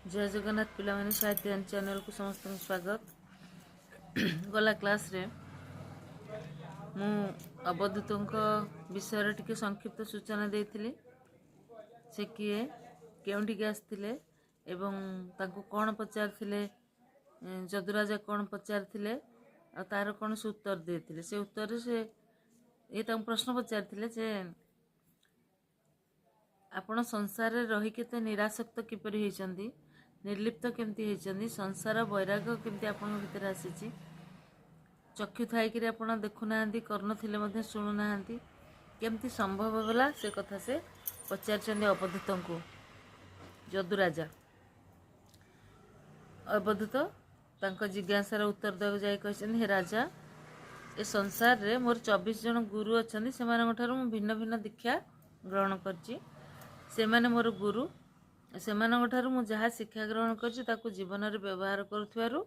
जय जगन्नाथ पिलामानी साहित्य चैनल को समस्त स्वागत। गला क्लास रे मु अवधूत विषय टिके संक्षिप्त सूचना देइथिली। से किए केउंटिके आस्थिले एवं तांको कौन पचारथिले, जदुराजा कौन पचारथिले आ तार कौन से उत्तर देथिले। से उत्तर से ये तांको प्रश्न पचारथिले जे आपण संसार रे रही केते निरासक्त किपरि होइचंदी, निर्लिप्त केमती होइचंदी, संसार वैराग्य केमती आपण भीतर आसीची। चक्षु थाइकि आपण देखु नाहंती, कर्ण थिले मध्ये सुनु नाहंती, केमती संभव होला से कथा से पचारचंदी अवधूतंको। जदुराजा अवधूत तांको जिज्ञासार उत्तर देव जाय कहछन, हे राजा, ए संसार रे मोर 24 जन गुरु अछंदी। सेमानक ठारू मु भिन्न भिन्न दीक्षा ग्रहण करची। सेमाने मोर गुरु, सेमानक ठारू मु जहा शिक्षा ग्रहण करची ताकू जीवन रे व्यवहार करूथवारू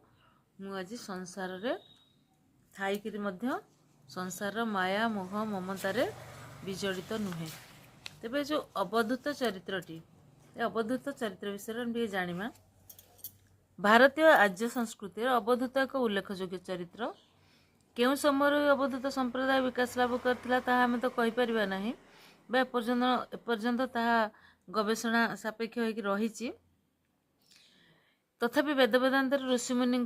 मु आज संसार रे थाइकि मध्य संसार माया मोह ममता रे विजड़ित नुहे। तेबे जो अवधूत चरित्रटी, अवधूत चरित्र विषय रे जानिमा। भारतीय आर्य संस्कृति अवधूत एक उल्लेखयोग्य चरित्र। केउं समय अवधूत संप्रदाय विकास लाभ करथिला ताहा हमें तो कहि परिबा नाही, बे एपर्यंत ताहा गवेषणा सापेक्ष होइकि रहिछि। तथापि वेद वेदांत ऋषिमुनि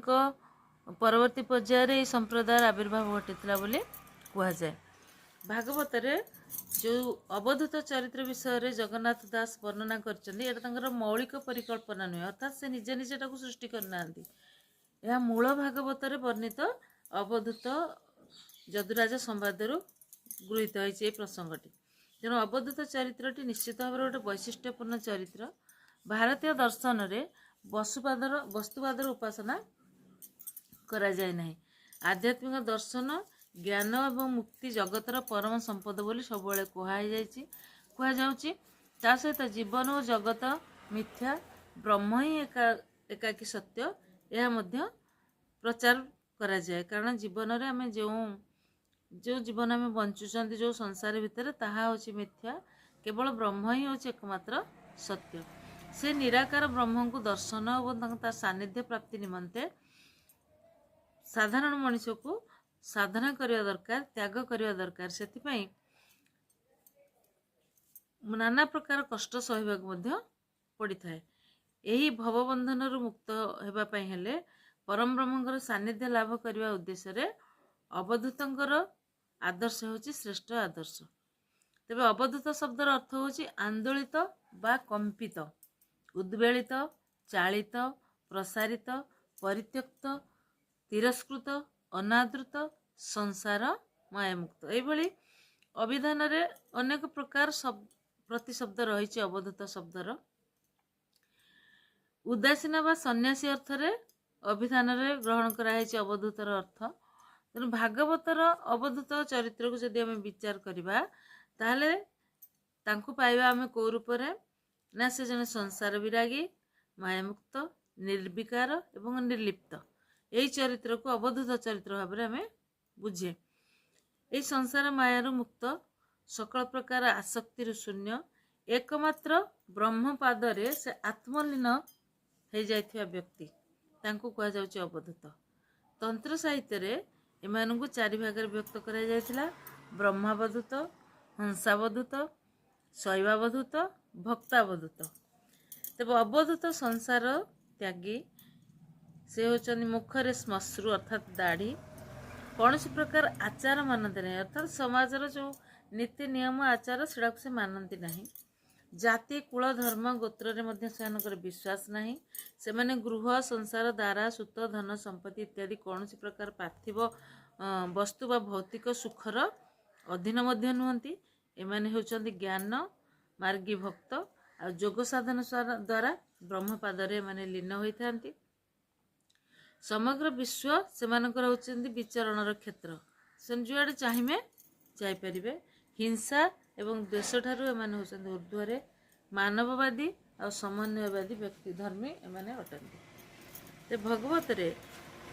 परवर्ती पर्यायर संप्रदाय आविर्भाव घटिथिला बोली कुहा जाय। भागवत रे जो अवधूत चरित्र विषय रे जगन्नाथ दास वर्णना करछन्ती, एटा तांकर मौलिक परिकल्पना नुहे, अर्थात से निजे निजे ताकू सृष्टि करनांती। यह मूल भागवत रे वर्णित अवधूत जदुराजा संवाद गृहीत होइछि प्रसंगटी। तेणु अवधूत चरित्रटी निश्चित भाव गोटे वैशिष्ट्यपूर्ण चरित्र। भारतीय दर्शन रे वस्तुवादर उपासना करा जाय नाही। आध्यात्मिक दर्शन ज्ञान एवं मुक्ति जगतर परम संपद बोली सबले कुहा जाउछि। ता सहित जीवन और जगत मिथ्या, ब्रह्म ही एकाकी सत्य, यह मध्य प्रचार करा जाए। कारण जीवन रे आमे जो जीवन आमे बंचुचंती जो संसार भितर ताहा होछि मिथ्या, केवल ब्रह्म ही होछि एकमात्र सत्य। से निराकार ब्रह्म को दर्शन और तार सानिध्य प्राप्ति निमंते साधारण मनुष्य को साधना करिया दरकार, त्याग करिया दरकार। सेथिपई नाना प्रकार कष्ट सहिबाक मध्य पड़िथाए। एही भवबंधन रु मुक्त हेबा पई हेले परम ब्रह्मंकर सानिध्य लाभ करने उद्देश्य रे अवधूतंकर आदर्श होची श्रेष्ठ आदर्श। तेबे अवधूत शब्दर अर्थ होची आंदोलित बा कंपित, उद्वेलित, चालित, प्रसारित, परित्यक्त, तिरस्कृत, अनादृत, संसार मायामुक्त। एभली अभिधान रे अनेक प्रकार प्रतिशब्द रही अवधूत शब्दर। उदासीन बा सन्यासी अर्थ रे अभिधान रे ग्रहण कराई अवधूतर अर्थ। तेणु भागवतर अवधूत चरित्र को जदि आम विचार करवा ताहले तांको पाइबा आम को रूप ना से जने संसार विरागी, मायामुक्त, निर्विकार एवं निर्लिप्त, यही चरित्र को अवधूत चरित्र भाव में आम बुझे। यही संसार मायारू मुक्त, सकल प्रकार आसक्ति शून्य, एकमात्र ब्रह्म पादरे से आत्मलीन हो जाइथिबा व्यक्ति तांको कहा जाउछि अवधूत। तंत्र साहित्य रे एमानंकु चारि भाग रे व्यक्त करा जायथिला। ब्रह्मावधूत, हंसावधूत, शैवावधूत, भक्तावधूत। तेब अवधूत संसार त्यागी, से होचंदी मुखरे श्मश्रु अर्थात दाढ़ी, कौन सी प्रकार आचार मानते नहीं, अर्थात समाजर जो नीति नियम आचार सेड़ा से मानती नहीं। जाति कुल धर्म गोत्र रे मध्य सेमानकर विश्वास नहीं। से माने गृह संसार द्वारा सुत धन संपत्ति इत्यादि कौन सी प्रकार पार्थिव वस्तु बा भौतिक सुखर अधीन मध्य नुहंती। एमाने होचंदी ज्ञान मार्गी भक्त आ जोग साधन द्वारा ब्रह्मपाद रे माने लीन होइथांती। समग्र विश्व सेमानकर होचंदी विचरणर क्षेत्र, से जुआड़े चाहिए जाइपारे। हिंसा एवं द्वेष ठारू एमाने होचंदी ऊर्ध्वरे, मानववादी और समन्वयवादी व्यक्ति धर्मी एमाने अटंती। ते भगवत रे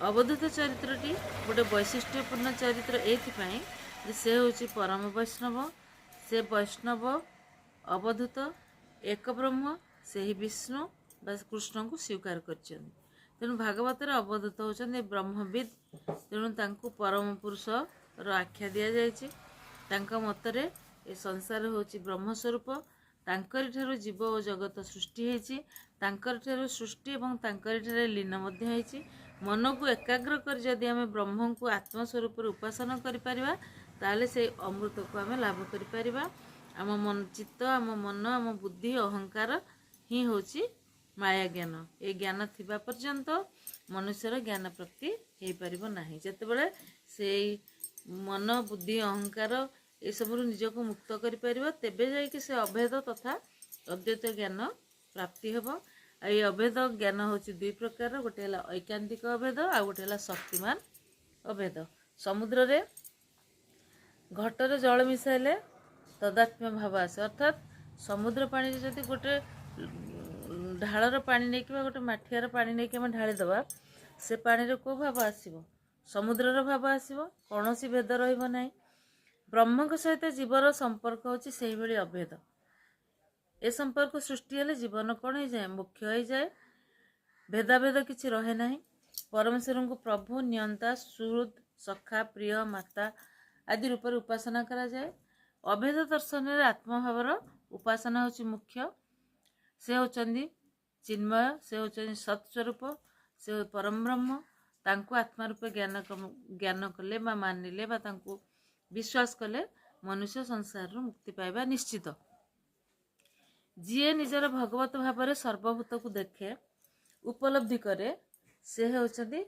अवधूत चरित्रटी गोटे वैशिष्ट्यपूर्ण चरित्र एथिपाई से होची परम वैष्णव। से वैष्णव अवधूत एक ब्रह्म, से ही विष्णु ବା କୃଷ୍ଣଙ୍କୁ ସ୍ୱୀକାର କରିଛନ୍ତି। ତେଣୁ ଭାଗବତରେ ଅବଧୂତ ହେଉଛନ୍ତି ବ୍ରହ୍ମବିଦ୍। ତେଣୁ ତାଙ୍କୁ ପରମ ପୁରୁଷର ଆଖ୍ୟା ଦିଆଯାଇଛି। ତାଙ୍କ ମତରେ ଏ ସଂସାର ହେଉଛି ବ୍ରହ୍ମସ୍ୱରୂପ। ତାଙ୍କରି ଠାରୁ ଜୀବ ଓ ଜଗତ ସୃଷ୍ଟି ହେଇଛି। ତାଙ୍କରି ଠାରୁ ସୃଷ୍ଟି ଏବଂ ତାଙ୍କରି ଠାରେ ଲୀନ ମଧ୍ୟ ହେଇଛି। ମନକୁ ଏକାଗ୍ର କରି ଯଦି ଆମେ ବ୍ରହ୍ମଙ୍କୁ ଆତ୍ମ ସ୍ୱରୂପରେ ଉପାସନା କରିପାରିବା, ତାହେଲେ ସେଇ ଅମୃତକୁ ଆମେ ଲାଭ କରିପାରିବା। ଆମ ଚିତ୍ତ, ଆମ ମନ, ଆମ ବୁଦ୍ଧି, ଅହଙ୍କାର ହିଁ ହେଉଛି ମାୟା ଜ୍ଞାନ। ଏ ଜ୍ଞାନ ଥିବା ପର୍ଯ୍ୟନ୍ତ ମନୁଷ୍ୟର ଜ୍ଞାନ ପ୍ରାପ୍ତି ହେଇପାରିବ ନାହିଁ। ଯେତେବେଳେ ସେଇ ମନ, ବୁଦ୍ଧି, ଅହଙ୍କାର ଏସବୁରୁ ନିଜକୁ ମୁକ୍ତ କରିପାରିବ, ତେବେ ଯାଇକି ସେ ଅଭେଦ ତଥା ଅଦ୍ୱୈତ ଜ୍ଞାନ ପ୍ରାପ୍ତି ହେବ। ଆଉ ଏଇ ଅଭେଦ ଜ୍ଞାନ ହେଉଛି ଦୁଇ ପ୍ରକାର। ଗୋଟେ ହେଲା ଐକାନ୍ତିକ ଅଭେଦ, ଆଉ ଗୋଟେ ହେଲା ଶକ୍ତିମାନ ଅଭେଦ। ସମୁଦ୍ରରେ ଘଟରେ ଜଳ ମିଶାଇଲେ ତଦାତ୍ମ୍ୟ ଭାବ ଆସେ। ଅର୍ଥାତ୍ ସମୁଦ୍ର ପାଣିରେ ଯଦି ଗୋଟେ ଢାଳର ପାଣି ନେଇକି ବା ଗୋଟେ ମାଠିଆର ପାଣି ନେଇକି ଆମେ ଢାଳିଦେବା, ସେ ପାଣିରେ କେଉଁ ଭାବ ଆସିବ? ସମୁଦ୍ରର ଭାବ ଆସିବ। କୌଣସି ଭେଦ ରହିବ ନାହିଁ। ବ୍ରହ୍ମଙ୍କ ସହିତ ଜୀବର ସମ୍ପର୍କ ହେଉଛି ସେଇଭଳି ଅଭେଦ। ଏ ସମ୍ପର୍କ ସୃଷ୍ଟି ହେଲେ ଜୀବନ କ'ଣ ହେଇଯାଏ? ମୋକ୍ଷ ହେଇଯାଏ। ଭେଦାଭେଦ କିଛି ରହେ ନାହିଁ। ପରମେଶ୍ୱରଙ୍କୁ ପ୍ରଭୁ, ନିୟନ୍ତା, ସୁହୃଦ୍, ସଖା, ପ୍ରିୟ, ମାତା ଆଦି ରୂପରେ ଉପାସନା କରାଯାଏ। ଅଭେଦ ଦର୍ଶନରେ ଆତ୍ମଭାବର ଉପାସନା ହେଉଛି ମୁଖ୍ୟ। ସେ ହେଉଛନ୍ତି ଚିନ୍ମୟ, ସେ ହେଉଛନ୍ତି ସତ୍ସ୍ୱରୂପ, ସେ ପରମ ବ୍ରହ୍ମ। ତାଙ୍କୁ ଆତ୍ମା ରୂପେ ଜ୍ଞାନ କଲେ ବା ମାନିଲେ ବା ତାଙ୍କୁ ବିଶ୍ୱାସ କଲେ ମନୁଷ୍ୟ ସଂସାରରୁ ମୁକ୍ତି ପାଇବା ନିଶ୍ଚିତ। ଯିଏ ନିଜର ଭଗବତ ଭାବରେ ସର୍ବଭୂତକୁ ଦେଖେ, ଉପଲବ୍ଧି କରେ, ସେ ହେଉଛନ୍ତି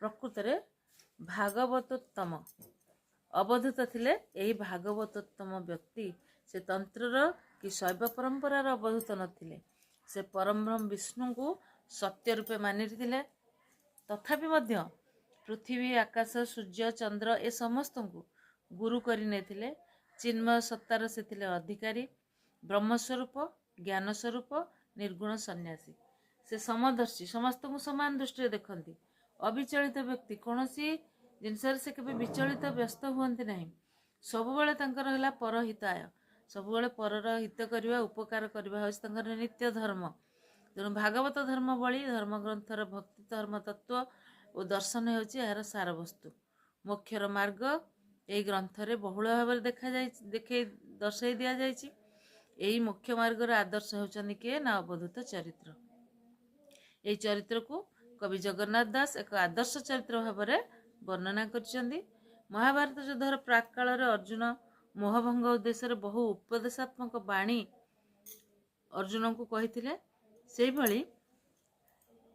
ପ୍ରକୃତରେ ଭାଗବତୋତ୍ତମ। ଅବଧୂତ ଥିଲେ ଏହି ଭାଗବତୋତ୍ତମ ବ୍ୟକ୍ତି। ସେ ତନ୍ତ୍ରର କି ଶୈବ ପରମ୍ପରାର ଅବଧୂତ ନଥିଲେ। ସେ ପରମବ୍ରହ୍ମ ବିଷ୍ଣୁଙ୍କୁ ସତ୍ୟ ରୂପେ ମାନିଥିଲେ। ତଥାପି ମଧ୍ୟ ପୃଥିବୀ, ଆକାଶ, ସୂର୍ଯ୍ୟ, ଚନ୍ଦ୍ର ଏ ସମସ୍ତଙ୍କୁ ଗୁରୁ କରି ନେଇଥିଲେ। ଚିନ୍ମୟ ସତ୍ତାର ସେ ଥିଲେ ଅଧିକାରୀ। ବ୍ରହ୍ମସ୍ୱରୂପ, ଜ୍ଞାନସ୍ୱରୂପ, ନିର୍ଗୁଣ ସନ୍ନ୍ୟାସୀ। ସେ ସମଦର୍ଶୀ, ସମସ୍ତଙ୍କୁ ସମାନ ଦୃଷ୍ଟିରେ ଦେଖନ୍ତି। ଅବିଚଳିତ ବ୍ୟକ୍ତି, କୌଣସି ଜିନିଷରେ ସେ କେବେ ବିଚଳିତ ବ୍ୟସ୍ତ ହୁଅନ୍ତି ନାହିଁ। ସବୁବେଳେ ତାଙ୍କର ହେଲା ପରହିତାୟ। ସବୁବେଳେ ପରର ହିତ କରିବା, ଉପକାର କରିବା ହେଉଛି ତାଙ୍କର ନିତ୍ୟ ଧର୍ମ। ତେଣୁ ଭାଗବତ ଧର୍ମ ଭଳି ଧର୍ମଗ୍ରନ୍ଥର ଭକ୍ତି, ଧର୍ମ ତତ୍ତ୍ୱ ଓ ଦର୍ଶନ ହେଉଛି ଏହାର ସାରବସ୍ତୁ। ମୋକ୍ଷର ମାର୍ଗ ଏହି ଗ୍ରନ୍ଥରେ ବହୁଳ ଭାବରେ ଦର୍ଶାଇ ଦିଆଯାଇଛି। ଏହି ମୋକ୍ଷ ମାର୍ଗର ଆଦର୍ଶ ହେଉଛନ୍ତି କିଏ? ନା ଅବଧୂତ ଚରିତ୍ର। ଏହି ଚରିତ୍ରକୁ କବି ଜଗନ୍ନାଥ ଦାସ ଏକ ଆଦର୍ଶ ଚରିତ୍ର ଭାବରେ ବର୍ଣ୍ଣନା କରିଛନ୍ତି। ମହାଭାରତ ଯୁଦ୍ଧର ପ୍ରାକ୍ କାଳରେ ଅର୍ଜୁନ ମୋହଭଙ୍ଗ ଉଦ୍ଦେଶ୍ୟରେ ବହୁ ଉପଦେଶାତ୍ମକ ବାଣୀ ଅର୍ଜୁନଙ୍କୁ କହିଥିଲେ। ସେହିଭଳି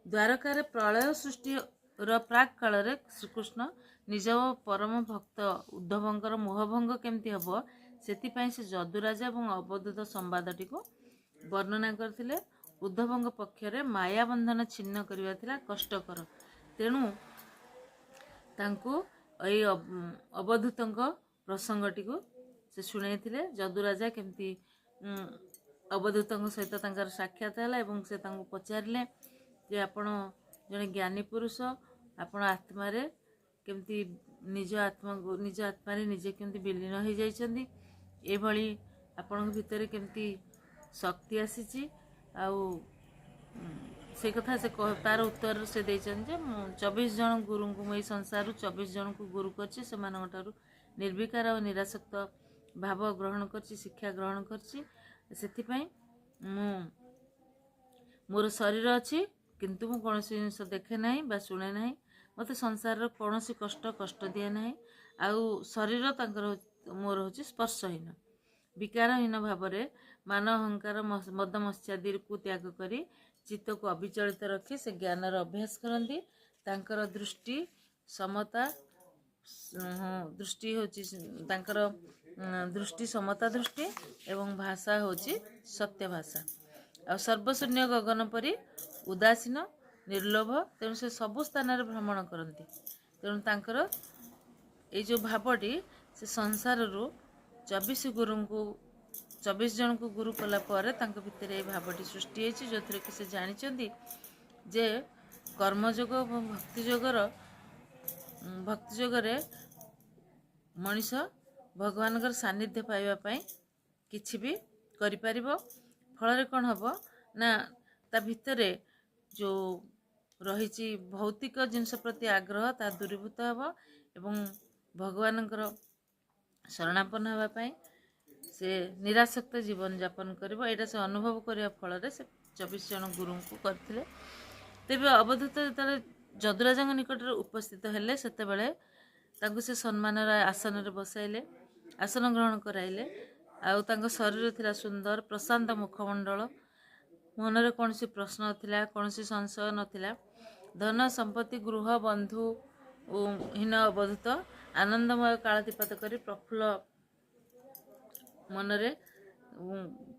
ଦ୍ୱାରକାରେ ପ୍ରଳୟ ସୃଷ୍ଟିର ପ୍ରାକ୍ କାଳରେ ଶ୍ରୀକୃଷ୍ଣ ନିଜ ପରମ ଭକ୍ତ ଉଦ୍ଧବଙ୍କର ମୋହଭଙ୍ଗ କେମିତି ହେବ, ସେଥିପାଇଁ ସେ ଯଦୁରାଜା ଏବଂ ଅବଧୂତ ସମ୍ବାଦଟିକୁ ବର୍ଣ୍ଣନା କରିଥିଲେ। ଉଦ୍ଧବଙ୍କ ପକ୍ଷରେ ମାୟାବନ୍ଧନ ଛିନ୍ନ କରିବା ଥିଲା କଷ୍ଟକର। ତେଣୁ ତାଙ୍କୁ ଏଇ ଅବଧୂତଙ୍କ ପ୍ରସଙ୍ଗଟିକୁ ସେ ଶୁଣାଇଥିଲେ। ଯଦୁରାଜା କେମିତି ଅବଧୂତଙ୍କ ସହିତ ତାଙ୍କର ସାକ୍ଷାତ ହେଲା ଏବଂ ସେ ତାଙ୍କୁ ପଚାରିଲେ ଯେ ଆପଣ ଜଣେ ଜ୍ଞାନୀ ପୁରୁଷ, ଆପଣ ଆତ୍ମାରେ କେମିତି ନିଜ ଆତ୍ମାରେ ନିଜେ କେମିତି ବିଲୀନ ହୋଇଯାଇଛନ୍ତି, ଏଭଳି ଆପଣଙ୍କ ଭିତରେ କେମିତି ଶକ୍ତି ଆସିଛି। ଆଉ ସେ କଥା ତାର ଉତ୍ତର ସେ ଦେଇଛନ୍ତି ଯେ ମୁଁ 24 ଜଣ ଗୁରୁଙ୍କୁ, ମୁଁ ଏଇ ସଂସାରରୁ 24 ଜଣଙ୍କୁ ଗୁରୁ କରିଛି। ସେମାନଙ୍କ ଠାରୁ ନିର୍ବିକାର ଓ ନିରାସକ୍ତ ଭାବ ଗ୍ରହଣ କରିଛି, ଶିକ୍ଷା ଗ୍ରହଣ କରିଛି। ସେଥିପାଇଁ ମୋର ଶରୀର ଅଛି, କିନ୍ତୁ ମୁଁ କୌଣସି ଜିନିଷ ଦେଖେ ନାହିଁ ବା ଶୁଣେ ନାହିଁ। ମୋତେ ସଂସାରର କୌଣସି କଷ୍ଟ ଦିଏ ନାହିଁ। ଆଉ ଶରୀର ମୋର ହେଉଛି ସ୍ପର୍ଶହୀନ। ବିକାରହୀନ ଭାବରେ ମାନ, ଅହଙ୍କାର, ମଦ ମତ୍ସ୍ୟାଦିକୁ ତ୍ୟାଗ କରି ଚିତ୍ତକୁ ଅବିଚଳିତ ରଖି ସେ ଜ୍ଞାନର ଅଭ୍ୟାସ କରନ୍ତି। ତାଙ୍କର ଦୃଷ୍ଟି ସମତା ଦୃଷ୍ଟି ଏବଂ ଭାଷା ହେଉଛି ସତ୍ୟ ଭାଷା। ଆଉ ସର୍ବଶୂନ୍ୟ ଗଗନ ପରି ଉଦାସୀନ, ନିର୍ଲୋଭ। ତେଣୁ ସେ ସବୁ ସ୍ଥାନରେ ଭ୍ରମଣ କରନ୍ତି। ତେଣୁ ତାଙ୍କର ଏଇ ଯେଉଁ ଭାବଟି ସେ ସଂସାରରୁ 24 ଜଣଙ୍କୁ ଗୁରୁ କଲା ପରେ ତାଙ୍କ ଭିତରେ ଏଇ ଭାବଟି ସୃଷ୍ଟି ହେଇଛି, ଯେଉଁଥିରେ କି ସେ ଜାଣିଛନ୍ତି ଯେ କର୍ମଯୋଗ ଏବଂ ଭକ୍ତି ଯୋଗରେ ମଣିଷ ଭଗବାନଙ୍କର ସାନ୍ନିଧ୍ୟ ପାଇବା ପାଇଁ କିଛି ବି କରିପାରିବ। ଫଳରେ କ'ଣ ହେବ ନା ତା ଭିତରେ ଯେଉଁ ରହିଛି ଭୌତିକ ଜିନିଷ ପ୍ରତି ଆଗ୍ରହ ତାହା ଦୂରୀଭୂତ ହେବ ଏବଂ ଭଗବାନଙ୍କର ଶରଣାପନ୍ନ ହେବା ପାଇଁ ସେ ନିରାସକ୍ତ ଜୀବନଯାପନ କରିବ। ଏଇଟା ସେ ଅନୁଭବ କରିବା ଫଳରେ ସେ 24 ଜଣ ଗୁରୁଙ୍କୁ କରିଥିଲେ। ତେବେ ଅବଧୂତ ଯେତେବେଳେ ଯଦୁରାଜଙ୍କ ନିକଟରେ ଉପସ୍ଥିତ ହେଲେ ସେତେବେଳେ ତାଙ୍କୁ ସେ ସମ୍ମାନର ଆସନରେ ବସାଇଲେ, ଆସନ ଗ୍ରହଣ କରାଇଲେ। ଆଉ ତାଙ୍କ ଶରୀର ଥିଲା ସୁନ୍ଦର ପ୍ରଶାନ୍ତ ମୁଖମଣ୍ଡଳ, ମନରେ କୌଣସି ପ୍ରଶ୍ନ ନଥିଲା, କୌଣସି ସଂଶୟ ନଥିଲା। ଧନ ସମ୍ପତ୍ତି ଗୃହ ବନ୍ଧୁ ହୀନ ଅବଧୂତ ଆନନ୍ଦମୟ କାଳାତିପାତ କରି ପ୍ରଫୁଲ୍ଲ ମନରେ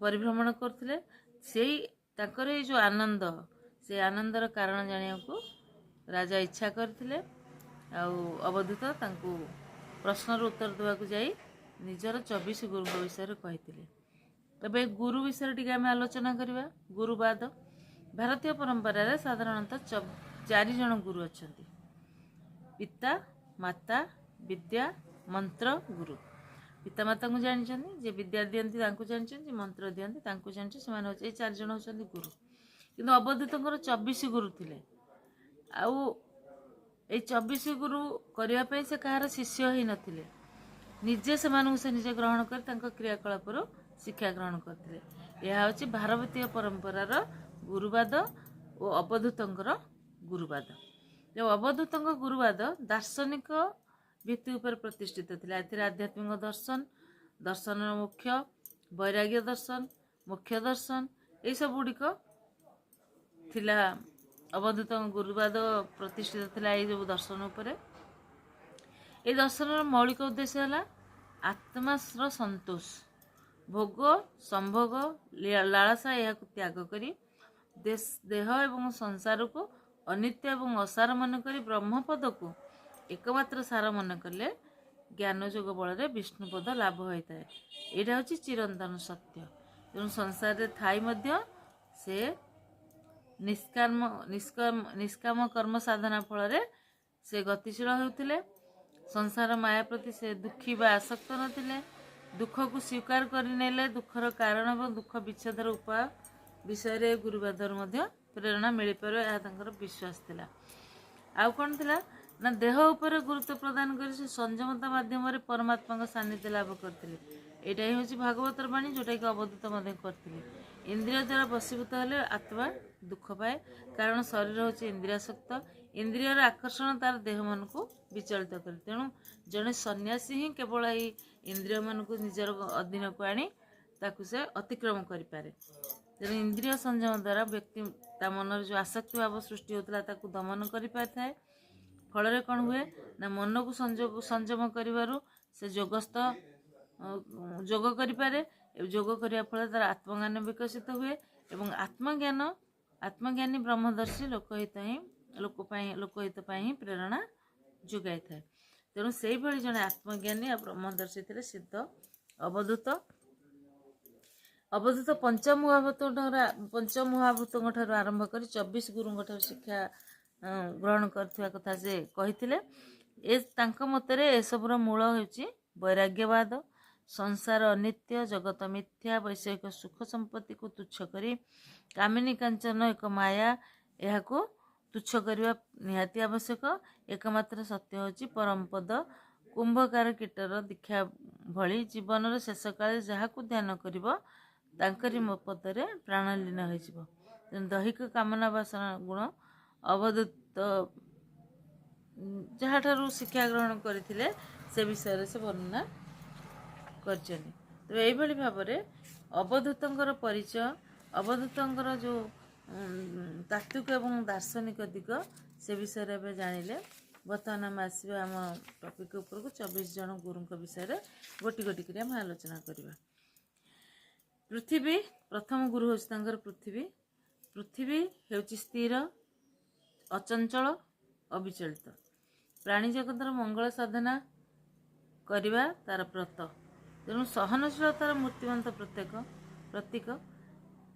ପରିଭ୍ରମଣ କରୁଥିଲେ। ସେଇ ତାଙ୍କର ଏଇ ଯେଉଁ ଆନନ୍ଦ, ସେ ଆନନ୍ଦର କାରଣ ଜାଣିବାକୁ ରାଜା ଇଚ୍ଛା କରିଥିଲେ। ଆଉ ଅବଧୂତ ତାଙ୍କୁ ପ୍ରଶ୍ନର ଉତ୍ତର ଦେବାକୁ ଯାଇ ନିଜର 24 ଗୁରୁଙ୍କ ବିଷୟରେ କହିଥିଲେ। ଏବେ ଗୁରୁ ବିଷୟରେ ଟିକେ ଆମେ ଆଲୋଚନା କରିବା। ଗୁରୁବାଦ ଭାରତୀୟ ପରମ୍ପରାରେ ସାଧାରଣତଃ 4 ଜଣ ଗୁରୁ ଅଛନ୍ତି। ପିତା, ମାତା, ବିଦ୍ୟା, ମନ୍ତ୍ର, ଗୁରୁ। ପିତାମାତାଙ୍କୁ ଜାଣିଛନ୍ତି, ଯେ ବିଦ୍ୟା ଦିଅନ୍ତି ତାଙ୍କୁ ଜାଣିଛନ୍ତି, ମନ୍ତ୍ର ଦିଅନ୍ତି ତାଙ୍କୁ ଜାଣିଛନ୍ତି, ସେମାନେ ହଉଛି ଏଇ 4 ଜଣ ହେଉଛନ୍ତି ଗୁରୁ। କିନ୍ତୁ ଅବଧୂତଙ୍କର 24 ଗୁରୁ ଥିଲେ। ଆଉ ଏଇ 24 ଗୁରୁ କରିବା ପାଇଁ ସେ କାହାର ଶିଷ୍ୟ ହେଇନଥିଲେ, ନିଜେ ସେମାନଙ୍କୁ ସେ ନିଜେ ଗ୍ରହଣ କରି ତାଙ୍କ କ୍ରିୟାକଳାପରୁ ଶିକ୍ଷା ଗ୍ରହଣ କରିଥିଲେ। ଏହା ହେଉଛି ଭାରତୀୟ ପରମ୍ପରାର ଗୁରୁବାଦ ଓ ଅବଧୂତଙ୍କର ଗୁରୁବାଦ। ଯେଉଁ ଅବଧୂତଙ୍କ ଗୁରୁବାଦ ଦାର୍ଶନିକ ଭିତ୍ତି ଉପରେ ପ୍ରତିଷ୍ଠିତ ଥିଲା। ଏଥିରେ ଆଧ୍ୟାତ୍ମିକ ଦର୍ଶନ, ଦର୍ଶନର ମୁଖ୍ୟ, ବୈରାଗ୍ୟ ଦର୍ଶନ, ମୁଖ୍ୟ ଦର୍ଶନ ଏଇସବୁ ଗୁଡ଼ିକ ଥିଲା। ଅବଧୂତଙ୍କ ଗୁରୁବାଦ ପ୍ରତିଷ୍ଠିତ ଥିଲା ଏଇ ସବୁ ଦର୍ଶନ ଉପରେ। এই ଦର୍ଶନର ମୌଳିକ ଉଦ୍ଦେଶ୍ୟ ହେଲା ଆତ୍ମାର ସନ୍ତୋଷ, ଭୋଗ ସମ୍ଭୋଗ ଲାଳସା ଏହାକୁ ତ୍ୟାଗ କରି ଦେହ ଏବଂ ସଂସାରକୁ ଅନିତ୍ୟ ଏବଂ ଅସାର ମନେକରି ବ୍ରହ୍ମପଦକୁ ଏକମାତ୍ର ସାର ମନେ କଲେ ଜ୍ଞାନ ଯୋଗ ବଳରେ ବିଷ୍ଣୁପଦ ଲାଭ ହୋଇଥାଏ। ଏଇଟା ହେଉଛି ଚିରନ୍ତନ ସତ୍ୟ। ତେଣୁ ସଂସାରରେ ଥାଇ ମଧ୍ୟ ସେ ନିଷ୍କାମ କର୍ମ ସାଧନା ଫଳରେ ସେ ଗତିଶୀଳ ହେଉଥିଲେ। ସଂସାର ମାୟା ପ୍ରତି ସେ ଦୁଃଖୀ ବା ଆସକ୍ତ ନଥିଲେ। ଦୁଃଖକୁ ସ୍ୱୀକାର କରିନେଲେ ଦୁଃଖର କାରଣ ଏବଂ ଦୁଃଖ ବିଚ୍ଛେଦର ଉପାୟ ବିଷୟରେ ଗୁରୁବାଦରୁ ମଧ୍ୟ ପ୍ରେରଣା ମିଳିପାରିବ, ଏହା ତାଙ୍କର ବିଶ୍ୱାସ ଥିଲା। ଆଉ କ'ଣ ଥିଲା ନା ଦେହ ଉପରେ ଗୁରୁତ୍ୱ ପ୍ରଦାନ କରି ସେ ସଂଯମତା ମାଧ୍ୟମରେ ପରମାତ୍ମାଙ୍କ ସାନ୍ନିଧ୍ୟ ଲାଭ କରିଥିଲେ। ଏଇଟା ହିଁ ହେଉଛି ଭାଗବତର ବାଣୀ, ଯେଉଁଟାକି ଅବଧୂତ ମଧ୍ୟ କରିଥିଲେ। ଇନ୍ଦ୍ରିୟ ଦ୍ୱାରା ବଶୀଭୂତ ହେଲେ ଆତ୍ମା ଦୁଃଖ ପାଏ, କାରଣ ଶରୀର ହେଉଛି ଇନ୍ଦ୍ରିୟାସକ୍ତ। ଇନ୍ଦ୍ରିୟର ଆକର୍ଷଣ ତାର ଦେହମାନଙ୍କୁ ବିଚଳିତ କରେ। ତେଣୁ ଜଣେ ସନ୍ନ୍ୟାସୀ ହିଁ କେବଳ ଏଇ ଇନ୍ଦ୍ରିୟମାନଙ୍କୁ ନିଜର ଅଧୀନକୁ ଆଣି ତାକୁ ସେ ଅତିକ୍ରମ କରିପାରେ। ତେଣୁ ଇନ୍ଦ୍ରିୟ ସଂଯମ ଦ୍ୱାରା ବ୍ୟକ୍ତି ତା ମନରେ ଯେଉଁ ଆସକ୍ତି ଭାବ ସୃଷ୍ଟି ହେଉଥିଲା ତାକୁ ଦମନ କରିପାରିଥାଏ। ଫଳରେ କ'ଣ ହୁଏ ନା ମନକୁ ସଂଯମ କରିବାରୁ ସେ ଯୋଗ କରିପାରେ। ଯୋଗ କରିବା ଫଳରେ ତାର ଆତ୍ମଜ୍ଞାନ ବିକଶିତ ହୁଏ ଏବଂ ଆତ୍ମଜ୍ଞାନୀ ବ୍ରହ୍ମଦର୍ଶୀ ଲୋକହିତ ପାଇଁ ହିଁ ପ୍ରେରଣା ଯୋଗାଇଥାଏ। ତେଣୁ ସେଇଭଳି ଜଣେ ଆତ୍ମଜ୍ଞାନୀ ଆଉ ବ୍ରହ୍ମଦର୍ଶୀ ଥିଲେ ସିଦ୍ଧ ଅବଧୂତ। ଅବଧୂତ ପଞ୍ଚମହାଭୂତଙ୍କ ଠାରୁ ଆରମ୍ଭ କରି 24 ଗୁରୁଙ୍କ ଠାରୁ ଶିକ୍ଷା ଗ୍ରହଣ କରିଥିବା କଥା ସେ କହିଥିଲେ। ତାଙ୍କ ମତରେ ଏସବୁର ମୂଳ ହେଉଛି ବୈରାଗ୍ୟବାଦ। ସଂସାର ଅନିତ୍ୟ, ଜଗତ ମିଥ୍ୟା, ବୈଷୟିକ ସୁଖ ସମ୍ପତ୍ତିକୁ ତୁଚ୍ଛ କରି କାମିନୀ କାଞ୍ଚନ ଏକ ମାୟା, ଏହାକୁ ତୁଚ୍ଛ କରିବା ନିହାତି ଆବଶ୍ୟକ। ଏକମାତ୍ର ସତ୍ୟ ହେଉଛି ପରମପଦ। କୁମ୍ଭକାର କୀଟର ଦୀକ୍ଷା ଭଳି ଜୀବନର ଶେଷ କାଳରେ ଯାହାକୁ ଧ୍ୟାନ କରିବ ତାଙ୍କରି ମୋ ପଦରେ ପ୍ରାଣଲୀନ ହୋଇଯିବ। ତେଣୁ ଦୈହିକ କାମନା ବାସନା ଗୁଣ ଅବଧୂତ ଯାହାଠାରୁ ଶିକ୍ଷା ଗ୍ରହଣ କରିଥିଲେ ସେ ବିଷୟରେ ସେ ବର୍ଣ୍ଣନା କରିଛନ୍ତି। ତେବେ ଏଇଭଳି ଭାବରେ ଅବଧୂତଙ୍କର ପରିଚୟ, ଅବଧୂତଙ୍କର ଯେଉଁ ତାତ୍ତ୍ୱିକ ଏବଂ ଦାର୍ଶନିକ ଦିଗ ସେ ବିଷୟରେ ଏବେ ଜାଣିଲେ। ବର୍ତ୍ତମାନ ଆମେ ଆସିବା ଆମ ଟପିକ୍ ଉପରକୁ। 24 ଜଣ ଗୁରୁଙ୍କ ବିଷୟରେ ଗୋଟି ଗୋଟି କରି ଆମେ ଆଲୋଚନା କରିବା। ପୃଥିବୀ ପ୍ରଥମ ଗୁରୁ ହେଉଛି ତାଙ୍କର ପୃଥିବୀ। ପୃଥିବୀ ହେଉଛି ସ୍ଥିର, ଅଚଞ୍ଚଳ, ଅବିଚଳିତ। ପ୍ରାଣୀ ଜଗତର ମଙ୍ଗଳ ସାଧନା କରିବା ତାର ବ୍ରତ। ତେଣୁ ସହନଶୀଳତାର ମୂର୍ତ୍ତିମନ୍ତ ପ୍ରତୀକ।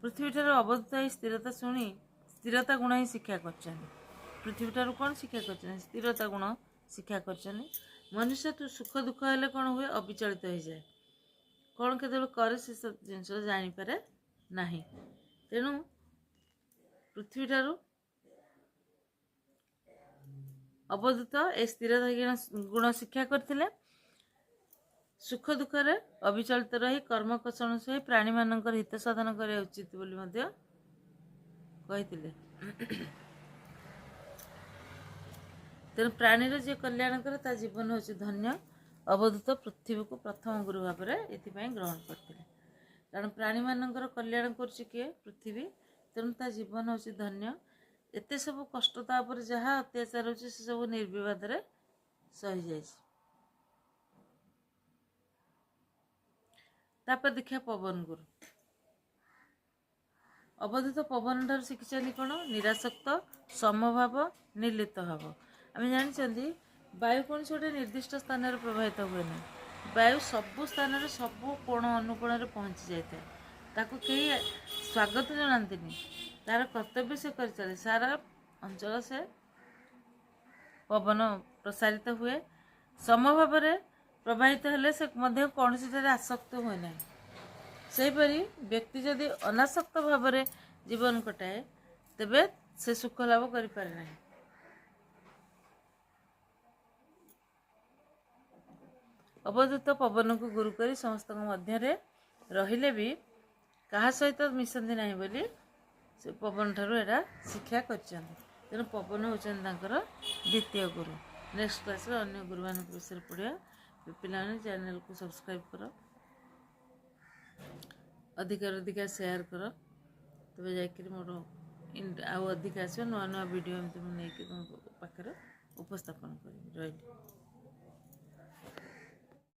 ପୃଥିବୀଠାରୁ ଅବଧୂତ ଏହି ସ୍ଥିରତା ଗୁଣ ହିଁ ଶିକ୍ଷା କରିଛନ୍ତି। ପୃଥିବୀଠାରୁ କ'ଣ ଶିକ୍ଷା କରିଛନ୍ତି? ସ୍ଥିରତା ଗୁଣ ଶିକ୍ଷା କରିଛନ୍ତି। ମନୁଷ୍ୟ ସୁଖ ଦୁଃଖ ହେଲେ କ'ଣ ହୁଏ? ଅବିଚଳିତ ହୋଇଯାଏ। କ'ଣ କେତେବେଳେ କରେ ସେ ଜିନିଷ ଜାଣିପାରେ ନାହିଁ। ତେଣୁ पृथ्वी ठारू अवधूत ए स्थिर गुण शिक्षा करथिले। सुख दुखरे अविचलित रही कर्म कषण सही प्राणी मानकर हित साधन करिया उचित बोली मध्य कहिथिले। तेणु प्राणीर जे कल्याण करे ता जीवन होची धन्य। अवधूत पृथ्वी को प्रथम गुरु भाव में एथिपाई ग्रहण करते, कारण प्राणी मानकर कल्याण करुच्ची किए पृथ्वी, तेणु ता जीवन होची धन्य। एते सब कष्ट तापर जहाँ अत्याचार होची से सब निर्विवाद रे सही जाइछि। तापर देखिया पवन गुरु। अवधूत पवन ठार शिखिछन्ति कोन? निरासक्त, समभाव, निर्लिप्त भाव। आम जानी वायु कौन गोटे निर्दिष्ट स्थान में प्रभावित हुए ना, वायु सबु स्थान में सबु कोण अनुकोण में पहुँची जाए, ताको कहीं स्वागत जनाती, तार कर्तव्य से कर चले, सारा अंचल से पवन प्रसारित हुए। समभाव प्रभावित हेले से कौन सी आसक्त हुए ना। सेहीपरि व्यक्ति जदि अनासक्त भाव में जीवन कटाए तेबे से सुख लाभ कर पारे ना। अवधूत पवन को गुरु करी समस्त मध्य रहिले भी कहा सहित मिशंती नहीं बोली से पवन ठारू एटा शिक्षा कर। तेणु पवन होचन द्वितीय गुरु। नेक्स्ट क्लास अन्य गुरु मान विषय पढ़िया। पिलाने चैनल को सब्सक्राइब कर, अधिका शेयर कर, तब जाकर मोर आउ अधिक आस नुआ नुआ वीडियो एमती मुझे तुम पाखे उपस्थापन कर रही।